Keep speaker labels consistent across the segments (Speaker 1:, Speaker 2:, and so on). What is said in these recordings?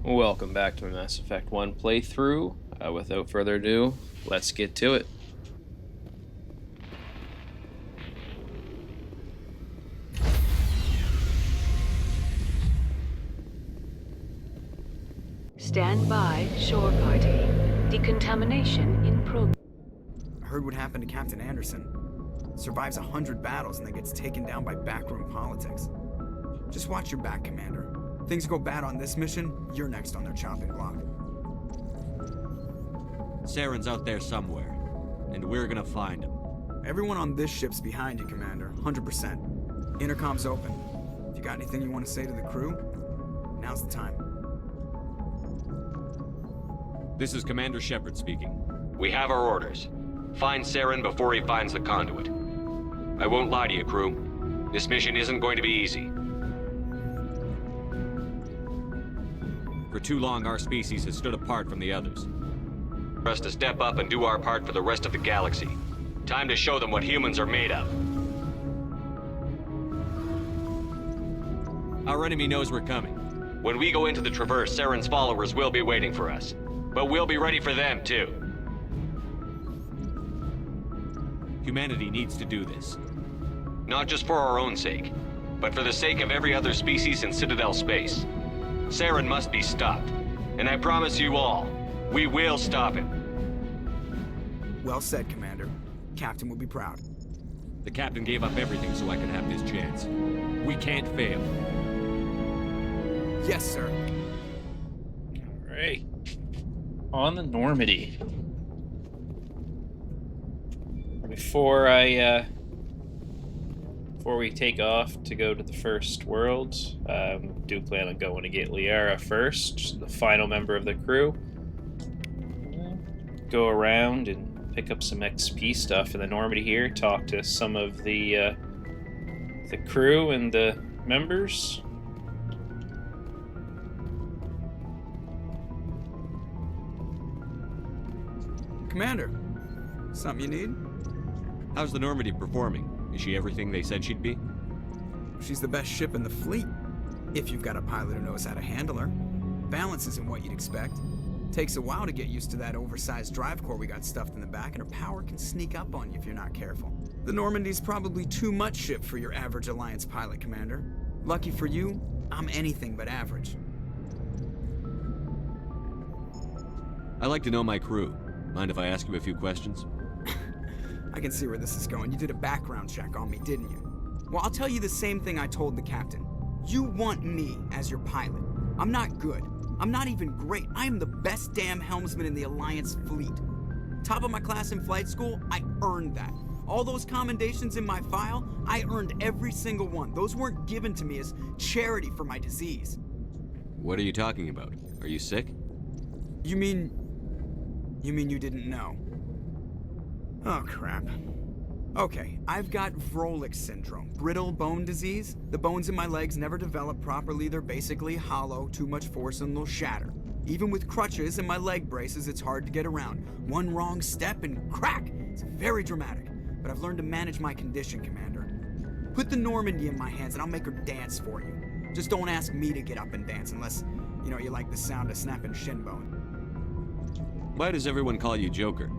Speaker 1: Welcome back to my Mass Effect 1 playthrough. Without further ado, let's get to it.
Speaker 2: Stand by, shore party. Decontamination in progress.
Speaker 3: I heard what happened to Captain Anderson. Survives 100 battles and then gets taken down by backroom politics. Just watch your back, Commander. Things go bad on this mission, you're next on their chopping block.
Speaker 4: Saren's out there somewhere, and we're gonna find him.
Speaker 3: Everyone on this ship's behind you, Commander. 100%. Intercom's open. If you got anything you want to say to the crew, now's the time.
Speaker 4: This is Commander Shepard speaking. We have our orders. Find Saren before he finds the conduit. I won't lie to you, crew. This mission isn't going to be easy. For too long, our species has stood apart from the others. For us to step up and do our part for the rest of the galaxy. Time to show them what humans are made of. Our enemy knows we're coming. When we go into the Traverse, Saren's followers will be waiting for us. But we'll be ready for them, too. Humanity needs to do this. Not just for our own sake, but for the sake of every other species in Citadel space. Saren must be stopped. And I promise you all, we will stop him.
Speaker 3: Well said, Commander. Captain will be proud.
Speaker 4: The captain gave up everything so I could have this chance. We can't fail.
Speaker 3: Yes, sir.
Speaker 1: Alright. On the Normandy. Before we take off to go to the first world, do plan on going to get Liara first, the final member of the crew. Go around and pick up some XP stuff in the Normandy here, talk to some of the crew and the members.
Speaker 3: Commander, something you need?
Speaker 4: How's the Normandy performing? Is she everything they said she'd be?
Speaker 3: She's the best ship in the fleet. If you've got a pilot who knows how to handle her. Balance isn't what you'd expect. Takes a while to get used to that oversized drive core we got stuffed in the back, and her power can sneak up on you if you're not careful. The Normandy's probably too much ship for your average Alliance pilot, Commander. Lucky for you, I'm anything but average.
Speaker 4: I like to know my crew. Mind if I ask you a few questions?
Speaker 3: I can see where this is going. You did a background check on me, didn't you? Well, I'll tell you the same thing I told the captain. You want me as your pilot. I'm not good. I'm not even great. I am the best damn helmsman in the Alliance fleet. Top of my class in flight school, I earned that. All those commendations in my file, I earned every single one. Those weren't given to me as charity for my disease.
Speaker 4: What are you talking about? Are you sick?
Speaker 3: You mean you didn't know? Oh, crap. Okay, I've got Vrolik syndrome, brittle bone disease. The bones in my legs never develop properly. They're basically hollow, too much force and they'll shatter. Even with crutches and my leg braces, it's hard to get around. One wrong step and crack! It's very dramatic, but I've learned to manage my condition, Commander. Put the Normandy in my hands and I'll make her dance for you. Just don't ask me to get up and dance unless, you like the sound of snapping shin bone.
Speaker 4: Why does everyone call you Joker?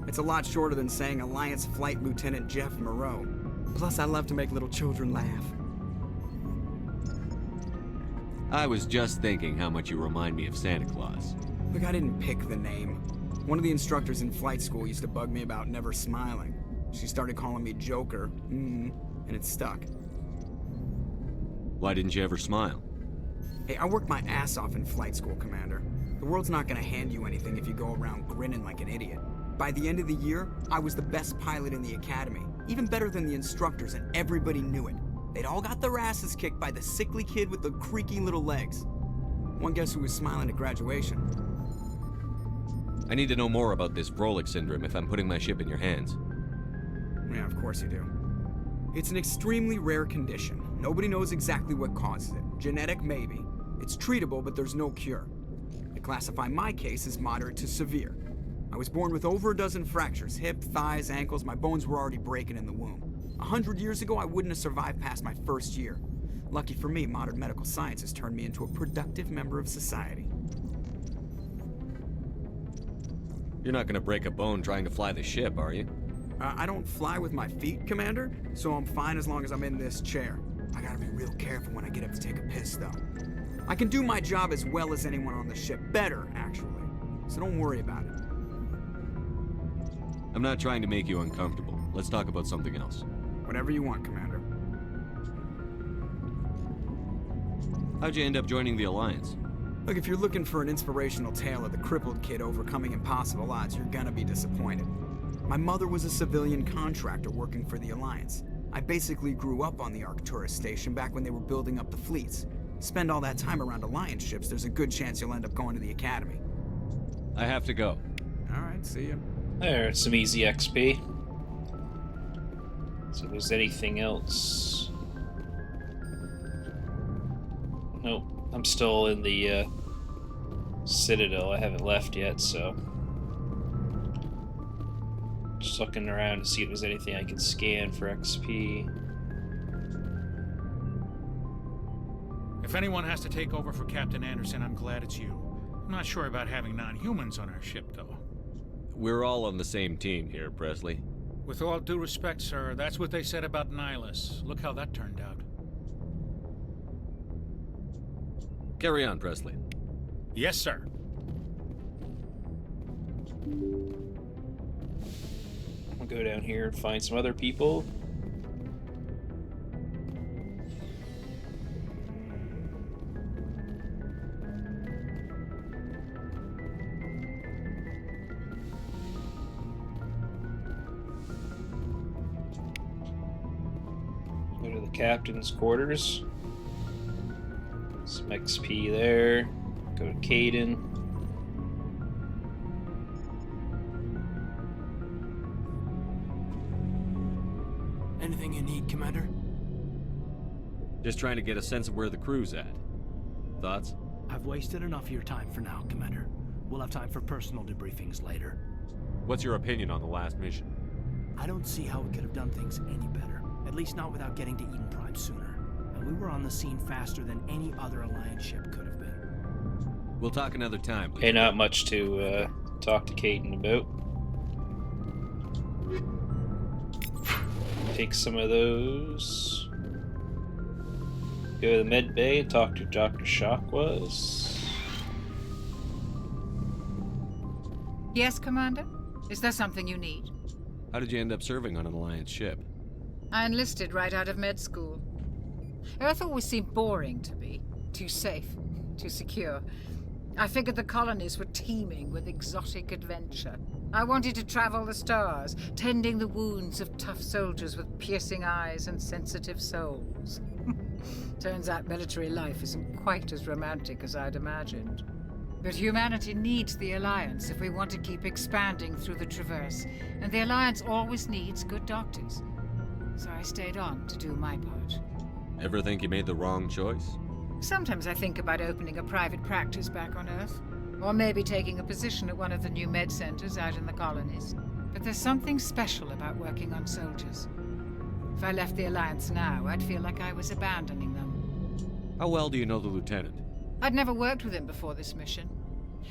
Speaker 3: It's a lot shorter than saying Alliance Flight Lieutenant Jeff Moreau. Plus, I love to make little children laugh.
Speaker 4: I was just thinking how much you remind me of Santa Claus.
Speaker 3: Look, I didn't pick the name. One of the instructors in flight school used to bug me about never smiling. She started calling me Joker, and it stuck.
Speaker 4: Why didn't you ever smile?
Speaker 3: Hey, I worked my ass off in flight school, Commander. The world's not gonna hand you anything if you go around grinning like an idiot. By the end of the year, I was the best pilot in the academy, even better than the instructors, and everybody knew it. They'd all got their asses kicked by the sickly kid with the creaky little legs. One guess who was smiling at graduation?
Speaker 4: I need to know more about this Vrolik syndrome if I'm putting my ship in your hands.
Speaker 3: Yeah, of course you do. It's an extremely rare condition. Nobody knows exactly what causes it. Genetic, maybe. It's treatable, but there's no cure. They classify my case as moderate to severe. I was born with over a dozen fractures, hip, thighs, ankles. My bones were already breaking in the womb. 100 years ago, I wouldn't have survived past my first year. Lucky for me, modern medical science has turned me into a productive member of society.
Speaker 4: You're not gonna break a bone trying to fly the ship, are you?
Speaker 3: I don't fly with my feet, Commander, so I'm fine as long as I'm in this chair. I gotta be real careful when I get up to take a piss, though. I can do my job as well as anyone on the ship. Better, actually. So don't worry about it.
Speaker 4: I'm not trying to make you uncomfortable. Let's talk about something else.
Speaker 3: Whatever you want, Commander.
Speaker 4: How'd you end up joining the Alliance?
Speaker 3: Look, if you're looking for an inspirational tale of the crippled kid overcoming impossible odds, you're gonna be disappointed. My mother was a civilian contractor working for the Alliance. I basically grew up on the Arcturus station back when they were building up the fleets. Spend all that time around Alliance ships, there's a good chance you'll end up going to the Academy.
Speaker 4: I have to go.
Speaker 3: Alright, see ya.
Speaker 1: There's some easy XP. So if there's anything else... Nope. I'm still in the Citadel. I haven't left yet, so... Just looking around to see if there's anything I can scan for XP.
Speaker 5: If anyone has to take over for Captain Anderson, I'm glad it's you. I'm not sure about having non-humans on our ship, though.
Speaker 4: We're all on the same team here, Presley.
Speaker 5: With all due respect, sir, that's what they said about Nihilus. Look how that turned out.
Speaker 4: Carry on, Presley.
Speaker 5: Yes, sir.
Speaker 1: I'll go down here and find some other people. Go to the captain's quarters. Some XP there. Go to Caden.
Speaker 6: Anything you need, Commander?
Speaker 4: Just trying to get a sense of where the crew's at. Thoughts?
Speaker 6: I've wasted enough of your time for now, Commander. We'll have time for personal debriefings later.
Speaker 4: What's your opinion on the last mission?
Speaker 6: I don't see how we could have done things any better. At least not without getting to Eden Prime sooner. And we were on the scene faster than any other Alliance ship could have been.
Speaker 4: We'll talk another time.
Speaker 1: Hey, not much to talk to Caden about. Take some of those. Go to the med bay and talk to Dr. Shockwaz.
Speaker 7: Yes, Commander? Is there something you need?
Speaker 4: How did you end up serving on an Alliance ship?
Speaker 7: I enlisted right out of med school. Earth always seemed boring to me. Too safe, too secure. I figured the colonies were teeming with exotic adventure. I wanted to travel the stars, tending the wounds of tough soldiers with piercing eyes and sensitive souls. Turns out military life isn't quite as romantic as I'd imagined. But humanity needs the Alliance if we want to keep expanding through the Traverse, and the Alliance always needs good doctors. So I stayed on to do my part.
Speaker 4: Ever think you made the wrong choice?
Speaker 7: Sometimes I think about opening a private practice back on Earth, or maybe taking a position at one of the new med centers out in the colonies. But there's something special about working on soldiers. If I left the Alliance now, I'd feel like I was abandoning them.
Speaker 4: How well do you know the Lieutenant?
Speaker 7: I'd never worked with him before this mission.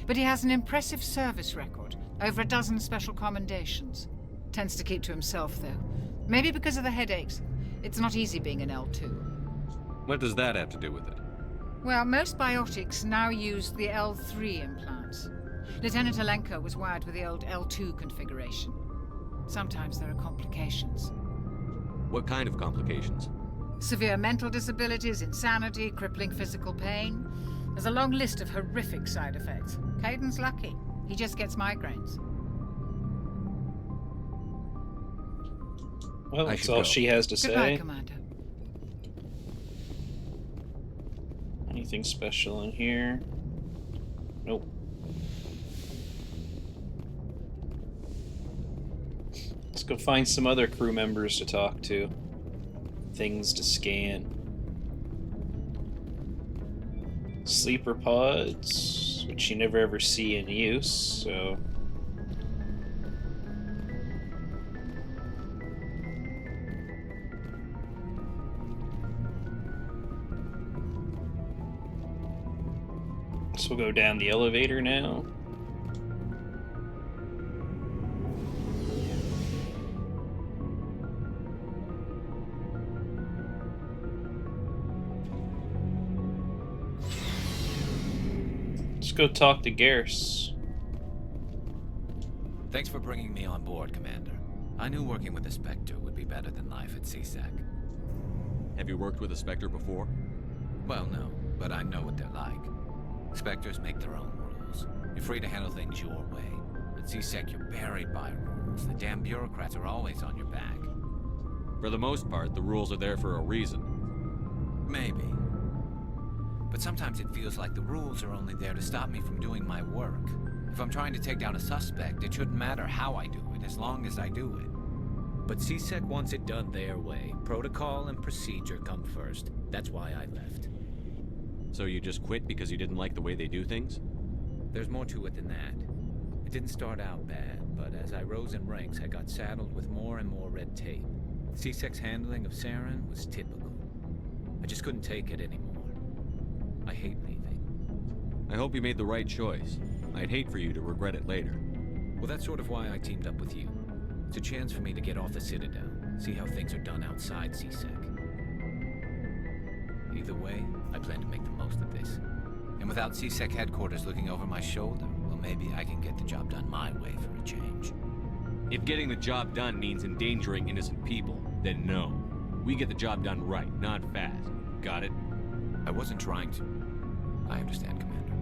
Speaker 7: But he has an impressive service record, over a dozen special commendations. Tends to keep to himself, though. Maybe because of the headaches. It's not easy being an L2.
Speaker 4: What does that have to do with it?
Speaker 7: Well, most biotics now use the L3 implants. Lieutenant Alenko was wired with the old L2 configuration. Sometimes there are complications.
Speaker 4: What kind of complications?
Speaker 7: Severe mental disabilities, insanity, crippling physical pain. There's a long list of horrific side effects. Caden's lucky. He just gets migraines.
Speaker 1: Well,
Speaker 4: I
Speaker 1: that's
Speaker 4: should
Speaker 1: all
Speaker 4: go.
Speaker 1: she has to
Speaker 7: Goodbye,
Speaker 1: say.
Speaker 7: Commander.
Speaker 1: Anything special in here? Nope. Let's go find some other crew members to talk to. Things to scan. Sleeper pods, which you never ever see in use, so... So we'll go down the elevator now. Let's go talk to Garrus.
Speaker 8: Thanks for bringing me on board, Commander. I knew working with a Spectre would be better than life at CSEC.
Speaker 4: Have you worked with a Spectre before?
Speaker 8: Well, no, but I know what they're like. Spectres make their own rules. You're free to handle things your way. At CSEC, you're buried by rules. The damn bureaucrats are always on your back.
Speaker 4: For the most part, the rules are there for a reason.
Speaker 8: Maybe. But sometimes it feels like the rules are only there to stop me from doing my work. If I'm trying to take down a suspect, it shouldn't matter how I do it, as long as I do it. But CSEC wants it done their way. Protocol and procedure come first. That's why I left.
Speaker 4: So you just quit because you didn't like the way they do things?
Speaker 8: There's more to it than that. It didn't start out bad, but as I rose in ranks, I got saddled with more and more red tape. CSEC's handling of Saren was typical. I just couldn't take it anymore. I hate leaving.
Speaker 4: I hope you made the right choice. I'd hate for you to regret it later.
Speaker 8: Well, that's sort of why I teamed up with you. It's a chance for me to get off the Citadel, see how things are done outside CSEC. Either way, I plan to make the most of this. And without CSEC headquarters looking over my shoulder, well, maybe I can get the job done my way for a change.
Speaker 4: If getting the job done means endangering innocent people, then no. We get the job done right, not fast. Got it?
Speaker 8: I wasn't trying to. I understand, Commander.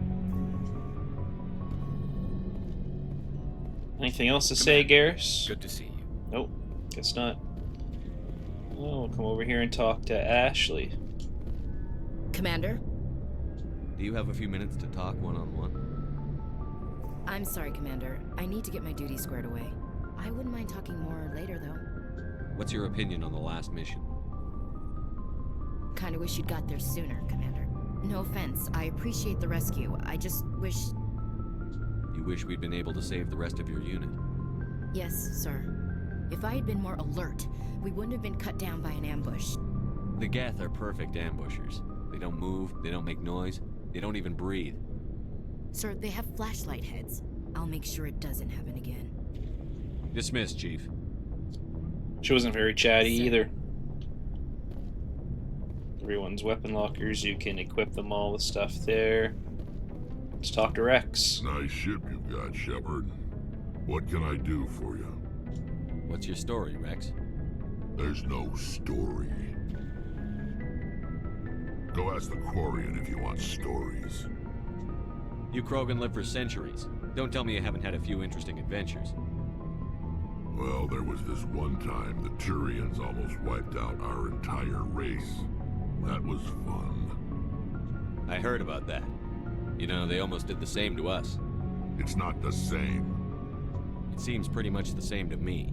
Speaker 1: Anything else to say, Garrus?
Speaker 8: Good to see you.
Speaker 1: Nope, guess not. Oh, we'll come over here and talk to Ashley.
Speaker 9: Commander?
Speaker 4: Do you have a few minutes to talk one-on-one?
Speaker 9: I'm sorry, Commander. I need to get my duties squared away. I wouldn't mind talking more later, though.
Speaker 4: What's your opinion on the last mission?
Speaker 9: Kinda wish you'd got there sooner, Commander. No offense, I appreciate the rescue. I just wish...
Speaker 4: You wish we'd been able to save the rest of your unit?
Speaker 9: Yes, sir. If I had been more alert, we wouldn't have been cut down by an ambush.
Speaker 4: The Geth are perfect ambushers. They don't move, they don't make noise, they don't even breathe.
Speaker 9: Sir, they have flashlight heads. I'll make sure it doesn't happen again.
Speaker 4: Dismissed, Chief.
Speaker 1: She wasn't very chatty
Speaker 9: Sir.
Speaker 1: either. Everyone's weapon lockers, you can equip them all with stuff there. Let's talk to Rex.
Speaker 10: Nice ship you've got, Shepard. What can I do for you?
Speaker 4: What's your story, Rex?
Speaker 10: There's no story. Go ask the Quarian if you want stories.
Speaker 4: You Krogan lived for centuries. Don't tell me you haven't had a few interesting adventures.
Speaker 10: Well, there was this one time the Turians almost wiped out our entire race. That was fun.
Speaker 4: I heard about that. You know, they almost did the same to us.
Speaker 10: It's not the same.
Speaker 4: It seems pretty much the same to me.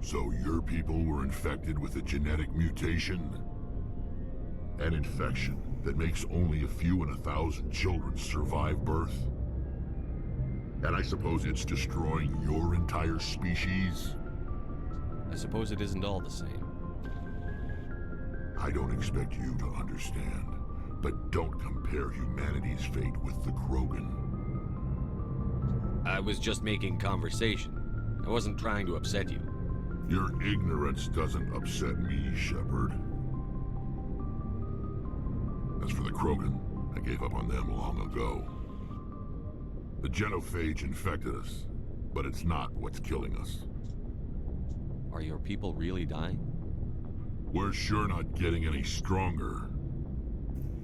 Speaker 10: So your people were infected with a genetic mutation? An infection that makes only a few in 1,000 children survive birth? And I suppose it's destroying your entire species?
Speaker 4: I suppose it isn't all the same.
Speaker 10: I don't expect you to understand, but don't compare humanity's fate with the Krogan.
Speaker 4: I was just making conversation. I wasn't trying to upset you.
Speaker 10: Your ignorance doesn't upset me, Shepard. As for the Krogan, I gave up on them long ago. The genophage infected us, but it's not what's killing us.
Speaker 4: Are your people really dying?
Speaker 10: We're sure not getting any stronger.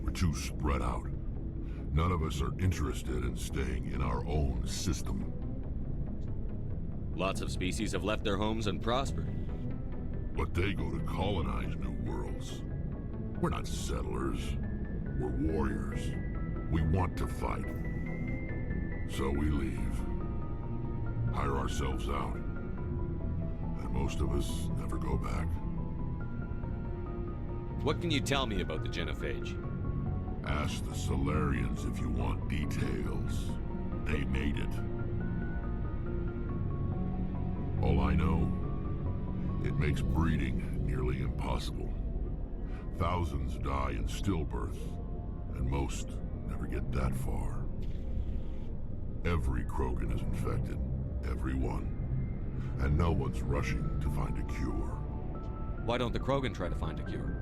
Speaker 10: We're too spread out. None of us are interested in staying in our own system.
Speaker 4: Lots of species have left their homes and prospered.
Speaker 10: But they go to colonize new worlds. We're not settlers. We're warriors. We want to fight. So we leave. Hire ourselves out. And most of us never go back.
Speaker 4: What can you tell me about the genophage?
Speaker 10: Ask the Solarians if you want details. They made it. All I know, it makes breeding nearly impossible. Thousands die in stillbirth, and most never get that far. Every Krogan is infected. Every one. And no one's rushing to find a cure.
Speaker 4: Why don't the Krogan try to find a cure?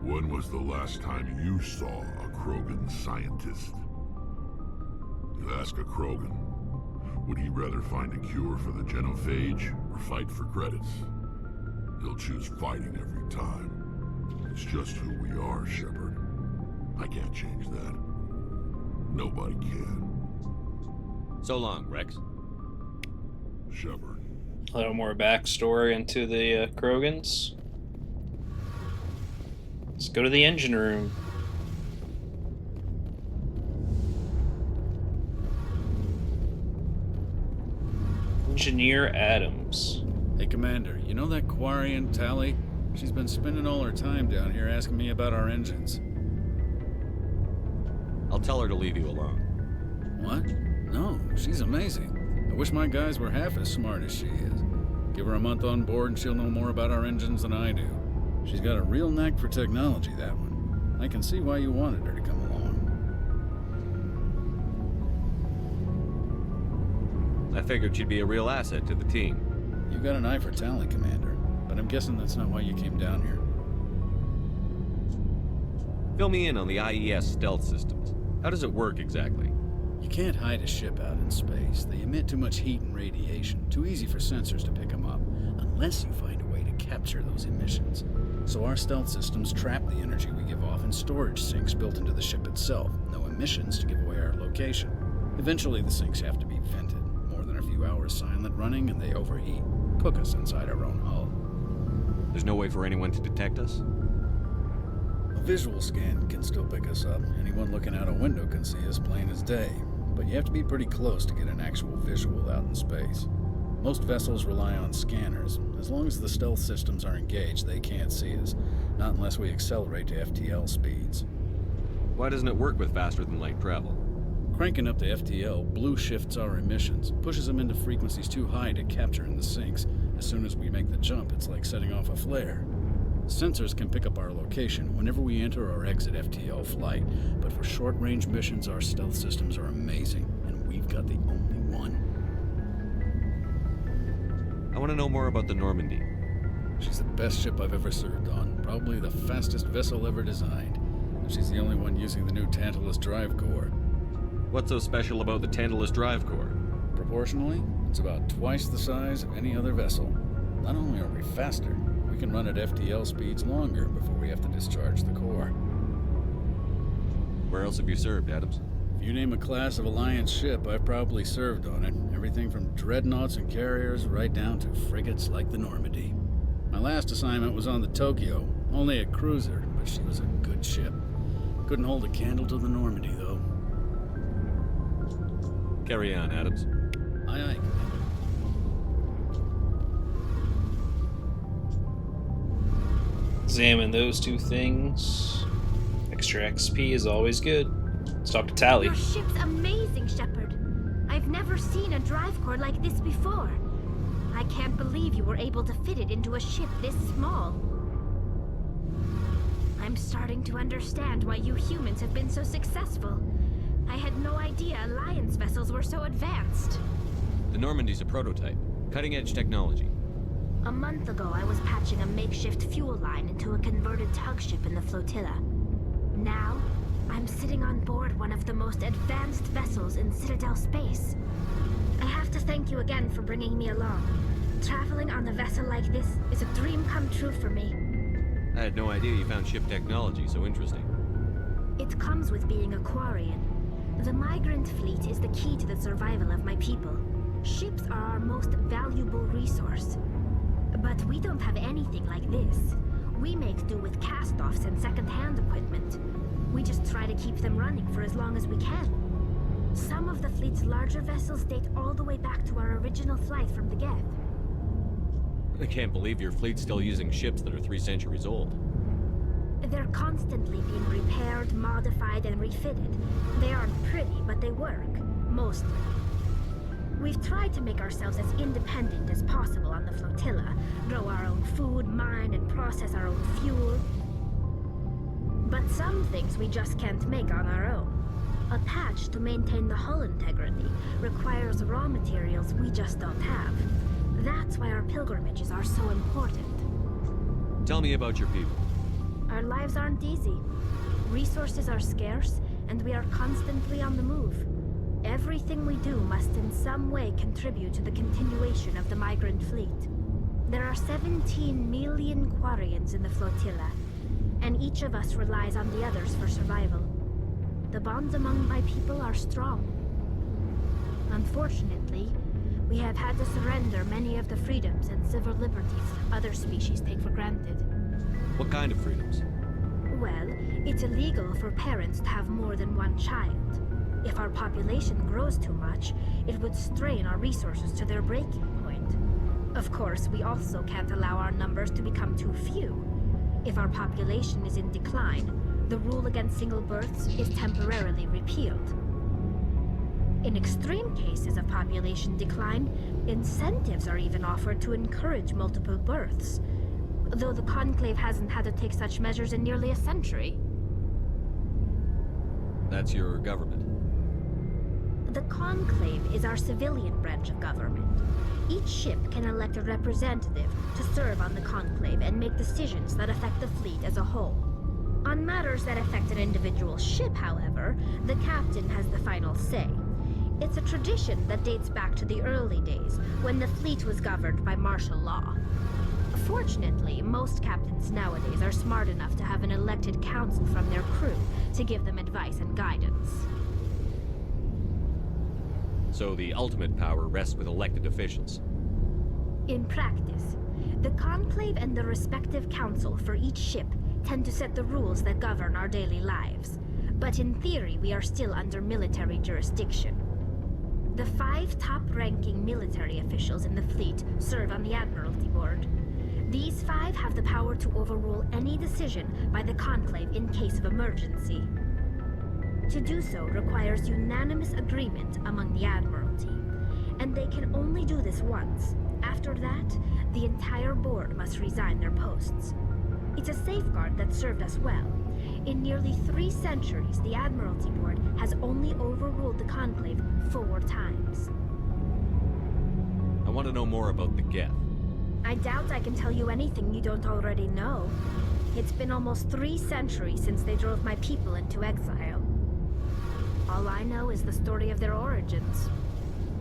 Speaker 10: When was the last time you saw a Krogan scientist? You ask a Krogan, would he rather find a cure for the genophage or fight for credits? He'll choose fighting every time. It's just who we are, Shepard. I can't change that. Nobody can.
Speaker 4: So long, Rex.
Speaker 10: Shepard.
Speaker 1: A little more backstory into the Krogans. Let's go to the engine room. Engineer Adams.
Speaker 11: Hey, Commander, you know that Quarian, Tally? She's been spending all her time down here asking me about our engines.
Speaker 4: I'll tell her to leave you alone.
Speaker 11: What? No, she's amazing. I wish my guys were half as smart as she is. Give her a month on board and she'll know more about our engines than I do. She's got a real knack for technology, that one. I can see why you wanted her to come along.
Speaker 4: I figured she'd be a real asset to the team.
Speaker 11: You got an eye for talent, Commander, but I'm guessing that's not why you came down here.
Speaker 4: Fill me in on the IES stealth systems. How does it work exactly?
Speaker 11: You can't hide a ship out in space. They emit too much heat and radiation. Too easy for sensors to pick them up, unless you find a way to capture those emissions. So our stealth systems trap the energy we give off in storage sinks built into the ship itself. No emissions to give away our location. Eventually the sinks have to be vented. More than a few hours silent running and they overheat. Cook us inside our own hull.
Speaker 4: There's no way for anyone to detect us?
Speaker 11: A visual scan can still pick us up. Anyone looking out a window can see us plain as day. But you have to be pretty close to get an actual visual out in space. Most vessels rely on scanners. As long as the stealth systems are engaged, they can't see us. Not unless we accelerate to FTL speeds.
Speaker 4: Why doesn't it work with faster than light travel?
Speaker 11: Cranking up to FTL blue shifts our emissions, pushes them into frequencies too high to capture in the sinks. As soon as we make the jump, it's like setting off a flare. Sensors can pick up our location whenever we enter or exit FTL flight, but for short-range missions, our stealth systems are amazing, and we've got the only one.
Speaker 4: I want to know more about the Normandy.
Speaker 11: She's the best ship I've ever served on, probably the fastest vessel ever designed. And she's the only one using the new Tantalus drive core.
Speaker 4: What's so special about the Tantalus drive core?
Speaker 11: Proportionally, it's about twice the size of any other vessel. Not only are we faster, we can run at FTL speeds longer before we have to discharge the core.
Speaker 4: Where else have you served, Adams?
Speaker 11: If you name a class of Alliance ship, I've probably served on it. Everything from dreadnoughts and carriers right down to frigates like the Normandy. My last assignment was on the Tokyo, only a cruiser, but she was a good ship. Couldn't hold a candle to the Normandy, though.
Speaker 4: Carry on, Adams.
Speaker 11: Aye, aye, Commander.
Speaker 1: Examine those two things. Extra XP is always good. Let's talk to Tally.
Speaker 12: Your ship's amazing, Shepard. I've never seen a drive core like this before. I can't believe you were able to fit it into a ship this small. I'm starting to understand why you humans have been so successful. I had no idea Alliance vessels were so advanced.
Speaker 4: The Normandy's a prototype. Cutting-edge technology.
Speaker 12: A month ago, I was patching a makeshift fuel line into a converted tug ship in the flotilla. Now, I'm sitting on board one of the most advanced vessels in Citadel space. I have to thank you again for bringing me along. Traveling on a vessel like this is a dream come true for me.
Speaker 4: I had no idea you found ship technology so interesting.
Speaker 12: It comes with being a Quarian. The migrant fleet is the key to the survival of my people. Ships are our most valuable resource. But we don't have anything like this. We make do with cast-offs and second-hand equipment. We just try to keep them running for as long as we can. Some of the fleet's larger vessels date all the way back to our original flight from the Geth.
Speaker 4: I can't believe your fleet's still using ships that are 3 centuries old.
Speaker 12: They're constantly being repaired, modified, and refitted. They aren't pretty, but they work. Mostly. We've tried to make ourselves as independent as possible on the flotilla, grow our own food, mine, and process our own fuel. But some things we just can't make on our own. A patch to maintain the hull integrity requires raw materials we just don't have. That's why our pilgrimages are so important.
Speaker 4: Tell me about your people.
Speaker 12: Our lives aren't easy. Resources are scarce, and we are constantly on the move. Everything we do must in some way contribute to the continuation of the migrant fleet. There are 17 million Quarians in the flotilla, and each of us relies on the others for survival. The bonds among my people are strong. Unfortunately, we have had to surrender many of the freedoms and civil liberties other species take for granted.
Speaker 4: What kind of freedoms?
Speaker 12: Well, it's illegal for parents to have more than one child. If our population grows too much, it would strain our resources to their breaking point. Of course, we also can't allow our numbers to become too few. If our population is in decline, the rule against single births is temporarily repealed. In extreme cases of population decline, incentives are even offered to encourage multiple births, though the Conclave hasn't had to take such measures in nearly a century.
Speaker 4: That's your government.
Speaker 12: The Conclave is our civilian branch of government. Each ship can elect a representative to serve on the Conclave and make decisions that affect the fleet as a whole. On matters that affect an individual ship, however, the captain has the final say. It's a tradition that dates back to the early days, when the fleet was governed by martial law. Fortunately, most captains nowadays are smart enough to have an elected council from their crew to give them advice and guidance.
Speaker 4: So the ultimate power rests with elected officials.
Speaker 12: In practice, the Conclave and the respective council for each ship tend to set the rules that govern our daily lives. But in theory, we are still under military jurisdiction. The 5 top-ranking military officials in the fleet serve on the Admiralty Board. These 5 have the power to overrule any decision by the Conclave in case of emergency. To do so requires unanimous agreement among the Admiralty, and they can only do this once. After that, the entire board must resign their posts. It's a safeguard that served us well. In nearly 3 centuries, the Admiralty Board has only overruled the Conclave 4 times.
Speaker 4: I want to know more about the Geth.
Speaker 12: I doubt I can tell you anything you don't already know. It's been almost 3 centuries since they drove my people into exile. All I know is the story of their origins,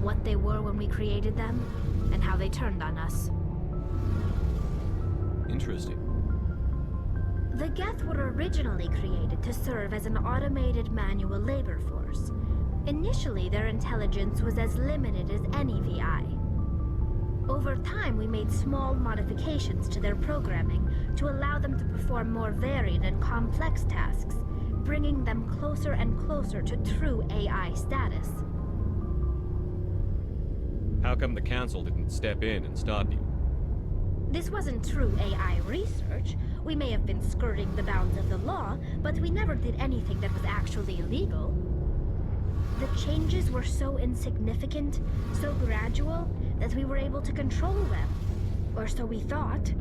Speaker 12: what they were when we created them, and how they turned on us.
Speaker 4: Interesting.
Speaker 12: The Geth were originally created to serve as an automated manual labor force. Initially, their intelligence was as limited as any VI. Over time, we made small modifications to their programming to allow them to perform more varied and complex tasks, bringing them closer and closer to true AI status.
Speaker 4: How come the Council didn't step in and stop you?
Speaker 12: This wasn't true AI research. We may have been skirting the bounds of the law, but we never did anything that was actually illegal. The changes were so insignificant, so gradual, that we were able to control them. Or so we thought.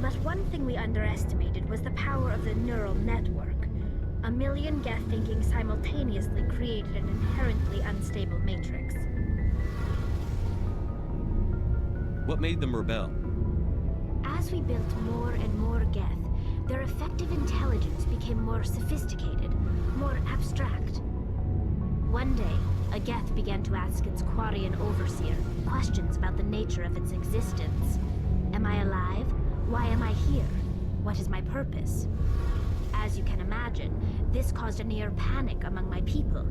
Speaker 12: But one thing we underestimated was the power of the neural network. A million Geth thinking simultaneously created an inherently unstable matrix.
Speaker 4: What made them rebel?
Speaker 12: As we built more and more Geth, their effective intelligence became more sophisticated, more abstract. One day, a Geth began to ask its Quarian overseer questions about the nature of its existence. Am I alive? Why am I here? What is my purpose? As you can imagine, this caused a near panic among my people.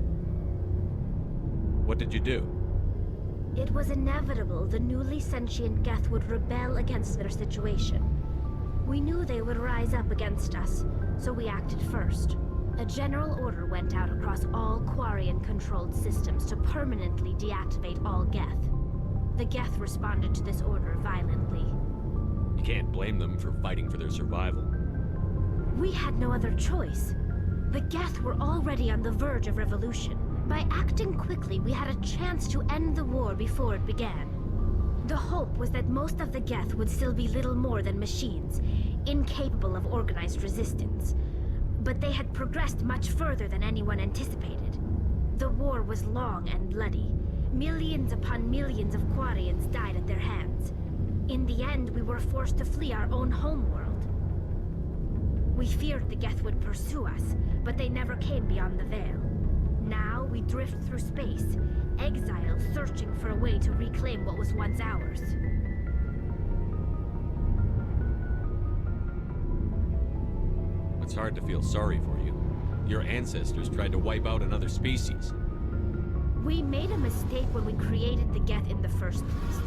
Speaker 4: What did you do?
Speaker 12: It was inevitable the newly sentient Geth would rebel against their situation. We knew they would rise up against us, so we acted first. A general order went out across all Quarian-controlled systems to permanently deactivate all Geth. The Geth responded to this order violently.
Speaker 4: You can't blame them for fighting for their survival.
Speaker 12: We had no other choice. The Geth were already on the verge of revolution. By acting quickly, we had a chance to end the war before it began. The hope was that most of the Geth would still be little more than machines, incapable of organized resistance. But they had progressed much further than anyone anticipated. The war was long and bloody. Millions upon millions of Quarians died at their hands. In the end, we were forced to flee our own homeworld. We feared the Geth would pursue us, but they never came beyond the Veil. Now we drift through space, exiled, searching for a way to reclaim what was once ours.
Speaker 4: It's hard to feel sorry for you. Your ancestors tried to wipe out another species.
Speaker 12: We made a mistake when we created the Geth in the first place,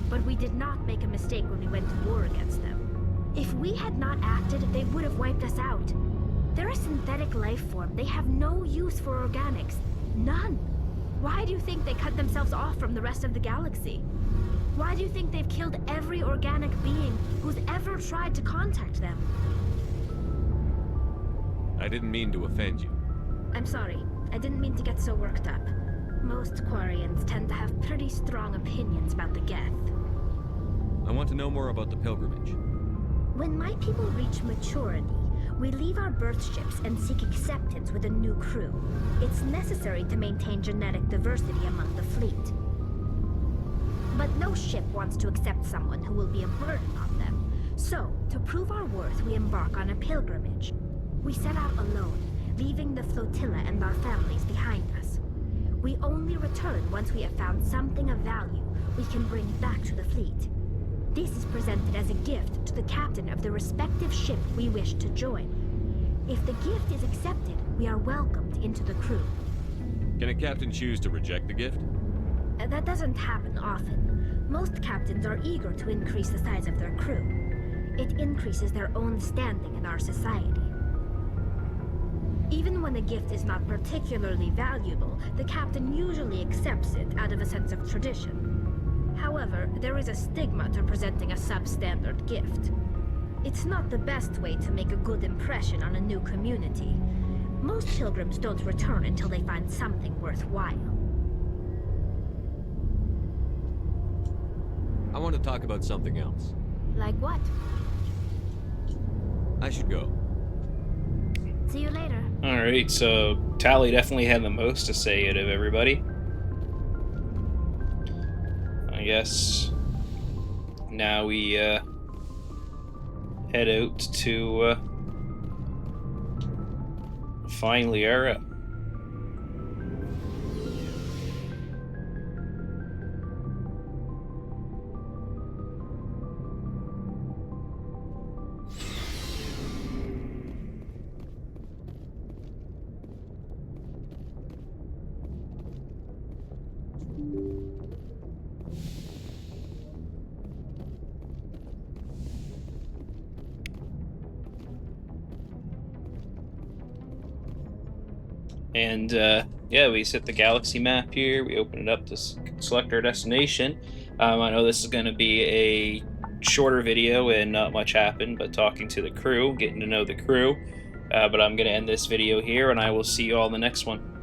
Speaker 12: but we did not make a mistake when we went to war against them. If we had not acted, they would have wiped us out. They're a synthetic life form. They have no use for organics. None. Why do you think they cut themselves off from the rest of the galaxy? Why do you think they've killed every organic being who's ever tried to contact them?
Speaker 4: I didn't mean to offend you.
Speaker 12: I'm sorry. I didn't mean to get so worked up. Most Quarians tend to have pretty strong opinions about the Geth.
Speaker 4: I want to know more about the pilgrimage.
Speaker 12: When my people reach maturity, we leave our birth ships and seek acceptance with a new crew. It's necessary to maintain genetic diversity among the fleet. But no ship wants to accept someone who will be a burden on them. So, to prove our worth, we embark on a pilgrimage. We set out alone, leaving the flotilla and our families behind us. We only return once we have found something of value we can bring back to the fleet. This is presented as a gift to the captain of the respective ship we wish to join. If the gift is accepted, we are welcomed into the crew.
Speaker 4: Can a captain choose to reject the gift?
Speaker 12: That doesn't happen often. Most captains are eager to increase the size of their crew. It increases their own standing in our society. Even when a gift is not particularly valuable, the captain usually accepts it out of a sense of tradition. However, there is a stigma to presenting a substandard gift. It's not the best way to make a good impression on a new community. Most pilgrims don't return until they find something worthwhile.
Speaker 4: I want to talk about something else.
Speaker 12: Like what?
Speaker 4: I should go.
Speaker 12: See you later.
Speaker 1: Alright, so Tally definitely had the most to say out of everybody. I guess now we head out to find Liara. And yeah, we set the galaxy map here. We open it up to select our destination. I know this is going to be a shorter video and not much happened, but talking to the crew, getting to know the crew. But I'm going to end this video here, and I will see you all in the next one.